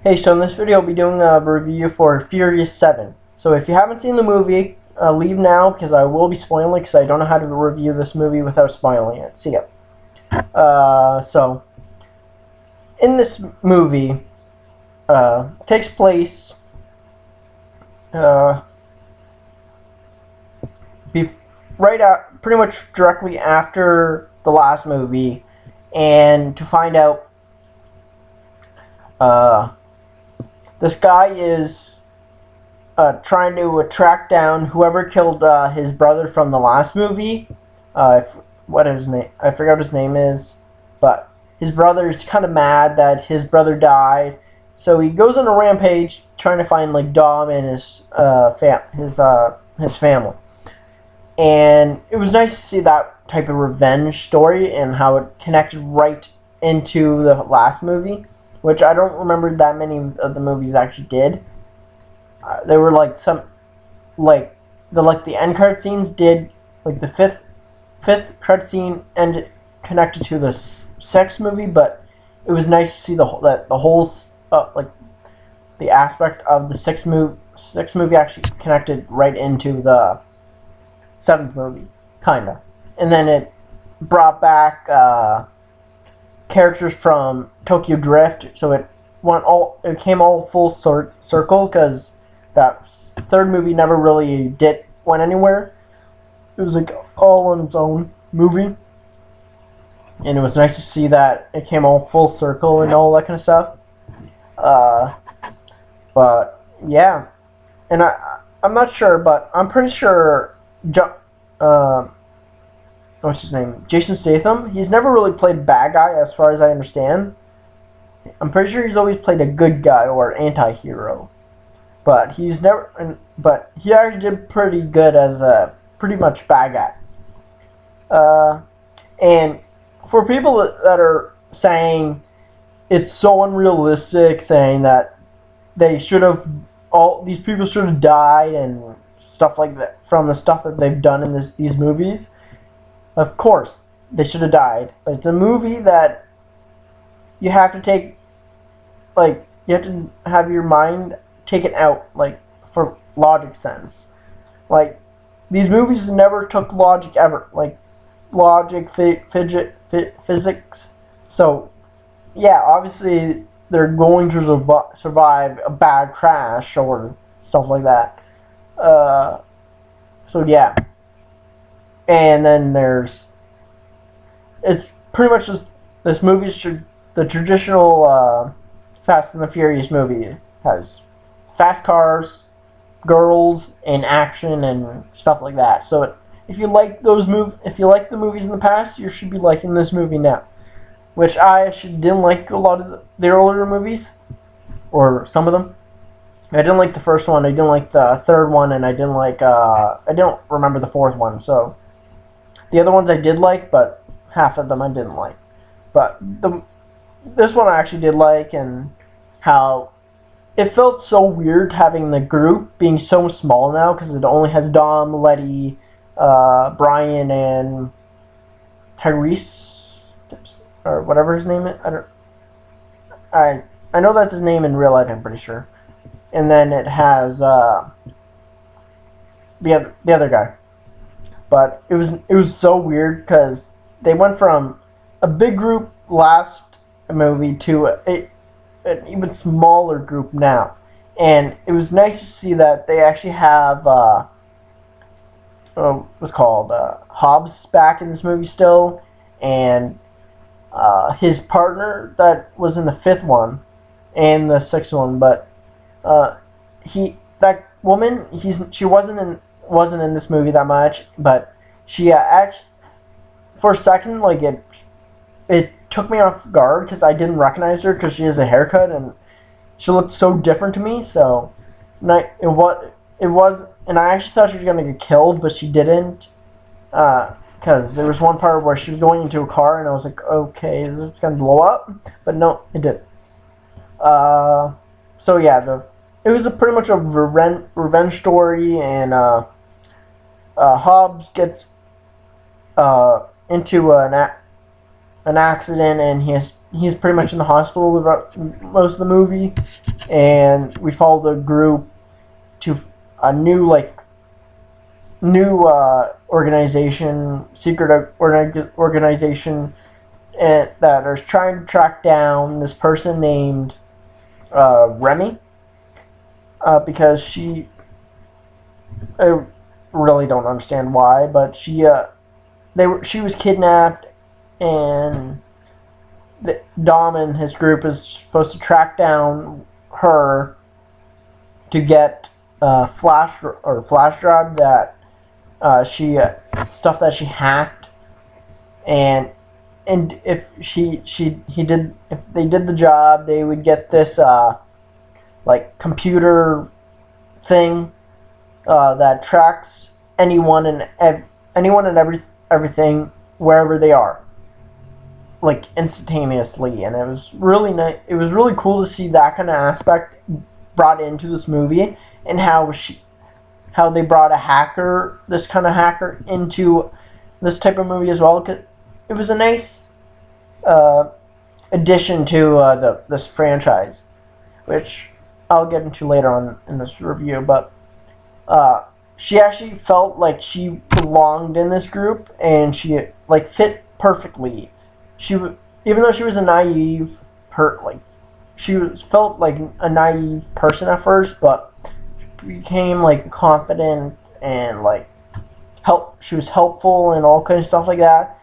Hey, so in this video I'll be doing a review for Furious 7. So if you haven't seen the movie, leave now because I will be spoiling it because I don't know how to review this movie without spoiling it. See ya. So, in this movie, takes place right out, pretty much directly after the last movie, and to find out this guy is trying to track down whoever killed his brother from the last movie. What is his name? I forgot what his name is, but his brother's kind of mad that his brother died, so he goes on a rampage trying to find like Dom and his family. And it was nice to see that type of revenge story and how it connected right into the last movie, which I don't remember that many of the movies actually did. There were like some, like the end credit scenes did, like the fifth credit scene ended connected to the sixth movie, but it was nice to see the whole like the aspect of the sixth movie actually connected right into the seventh movie, kinda, and then it brought back characters from Tokyo Drift, so it came all full circle because that third movie never really went anywhere. It was like all on its own movie, and it was nice to see that it came all full circle and all that kind of stuff. But yeah, and I'm not sure, but I'm pretty sure what's his name? Jason Statham. He's never really played bad guy, as far as I understand. I'm pretty sure he's always played a good guy or anti-hero. But he's never. But he actually did pretty good as a pretty much bad guy. And for people that are saying it's so unrealistic, saying that all these people should have died and stuff like that from the stuff that they've done in these movies. Of course, they should have died, but it's a movie that you have to take, like, you have to have your mind taken out, like, for logic sense. Like, these movies never took logic ever, like, logic, physics. So, yeah, obviously they're going to survive a bad crash or stuff like that. So yeah, and then it's pretty much just this movie the traditional Fast and the Furious movie has fast cars, girls, and action and stuff like that. So if you like if you like the movies in the past, you should be liking this movie now. Which I actually didn't like a lot of the earlier movies, or some of them. I didn't like the first one, I didn't like the third one, and I don't remember the fourth one, so the other ones I did like, but half of them I didn't like. But this one I actually did like, and how it felt so weird having the group being so small now, because it only has Dom, Letty, Brian, and Tyrese, or whatever his name is. I know that's his name in real life, I'm pretty sure. And then it has the other guy. But it was so weird because they went from a big group last movie to an even smaller group now. And it was nice to see that they actually have what's called Hobbs back in this movie still, and his partner that was in the fifth one and the sixth one, but that woman, she wasn't in this movie that much, but she actually, for a second, like it took me off guard because I didn't recognize her because she has a haircut and she looked so different to me. So, and I actually thought she was gonna get killed, but she didn't, because there was one part where she was going into a car and I was like, okay, is this gonna blow up? But no, it didn't. So yeah, it was pretty much a revenge story, and Hobbs gets into an accident, and he's pretty much in the hospital throughout most of the movie, and we follow the group to a new organization, secret organization, that is trying to track down this person named Remy, because I really don't understand why, but she was kidnapped, and Dom and his group is supposed to track down her to get flash drive that stuff that she hacked, and if if they did the job, they would get this computer thing that tracks anyone and everything wherever they are, instantaneously. And it was really nice. It was really cool to see that kind of aspect brought into this movie, and how they brought this kind of hacker into this type of movie as well. It was a nice addition to this franchise, which I'll get into later on in this review. But she actually felt like she belonged in this group, and she fit perfectly. Even though she was a naive felt like a naive person at first, but became confident, and she was helpful and all kinds of stuff like that.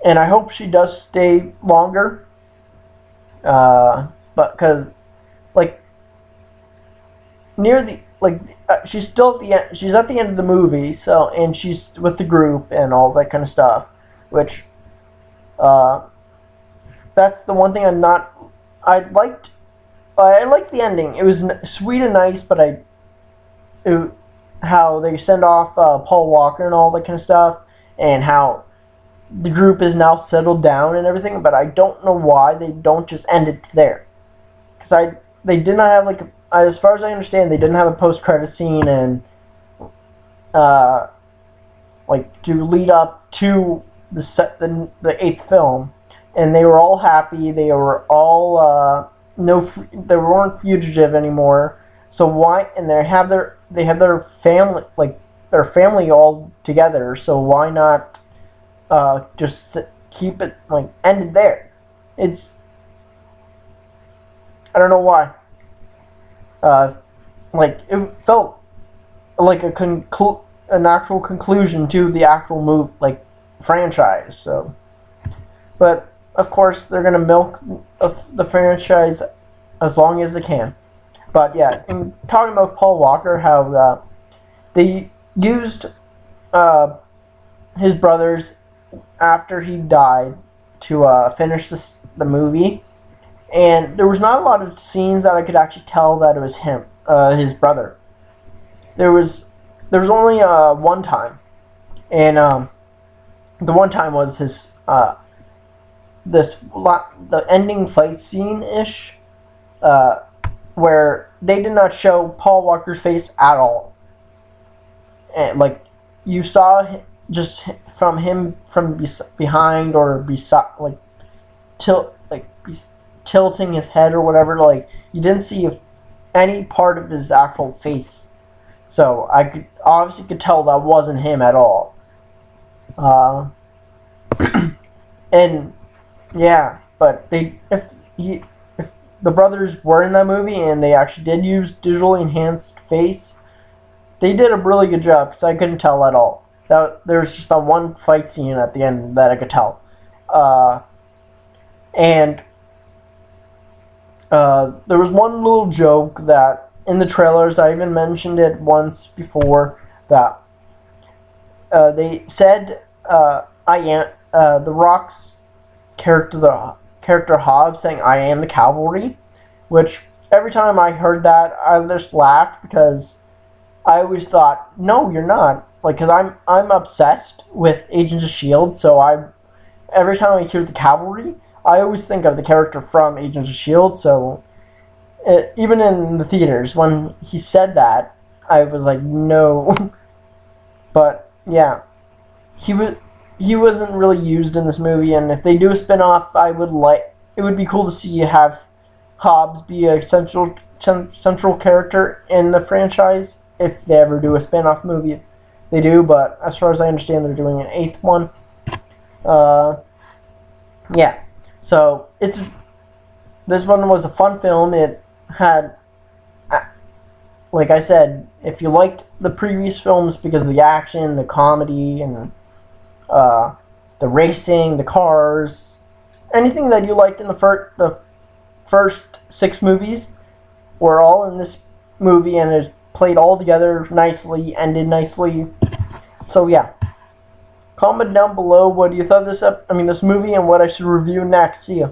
And I hope she does stay longer. But because near the she's still at the end. She's at the end of the movie, and she's with the group and all that kind of stuff. Which, that's the one thing I liked the ending. It was sweet and nice, but how they send off Paul Walker and all that kind of stuff, and how the group is now settled down and everything. But I don't know why they don't just end it there, because they did not have as far as I understand, they didn't have a post-credit scene and to lead up to the eighth film, and they were all happy. They were all they weren't fugitive anymore. So why? And they have their family all together. So why not just keep it ended there? I don't know why. It felt like an actual conclusion to the actual franchise. So, but of course they're gonna milk the franchise as long as they can. But yeah, in talking about Paul Walker, how they used his brothers after he died to finish the movie. And there was not a lot of scenes that I could actually tell that it was him, his brother. There was only one time, and the one time was his the ending fight scene ish, where they did not show Paul Walker's face at all, and you saw just from him from behind or beside tilting his head or whatever. You didn't see any part of his actual face, so I could tell that wasn't him at all. And yeah, but if the brothers were in that movie and they actually did use digitally enhanced face, they did a really good job, because I couldn't tell at all. There was just that one fight scene at the end that I could tell, and there was one little joke that in the trailers, I even mentioned it once before, that they said The Rock's character Hobbs saying "I am the cavalry," which every time I heard that, I just laughed, because I always thought, no, you're not. Because I'm obsessed with Agents of S.H.I.E.L.D., so every time I hear the cavalry, I always think of the character from Agents of S.H.I.E.L.D., so even in the theaters, when he said that, I was like, no. But, yeah. he wasn't really used in this movie, and if they do a spin-off, it would be cool to see have Hobbs be a central character in the franchise if they ever do a spin-off movie. They do, but as far as I understand, they're doing an 8th one. Yeah, so this one was a fun film. It had, like I said, if you liked the previous films because of the action, the comedy, and the racing, the cars, anything that you liked in the first 6 movies were all in this movie, and it played all together nicely, ended nicely. So yeah, comment down below what you thought of this movie and what I should review next. See ya.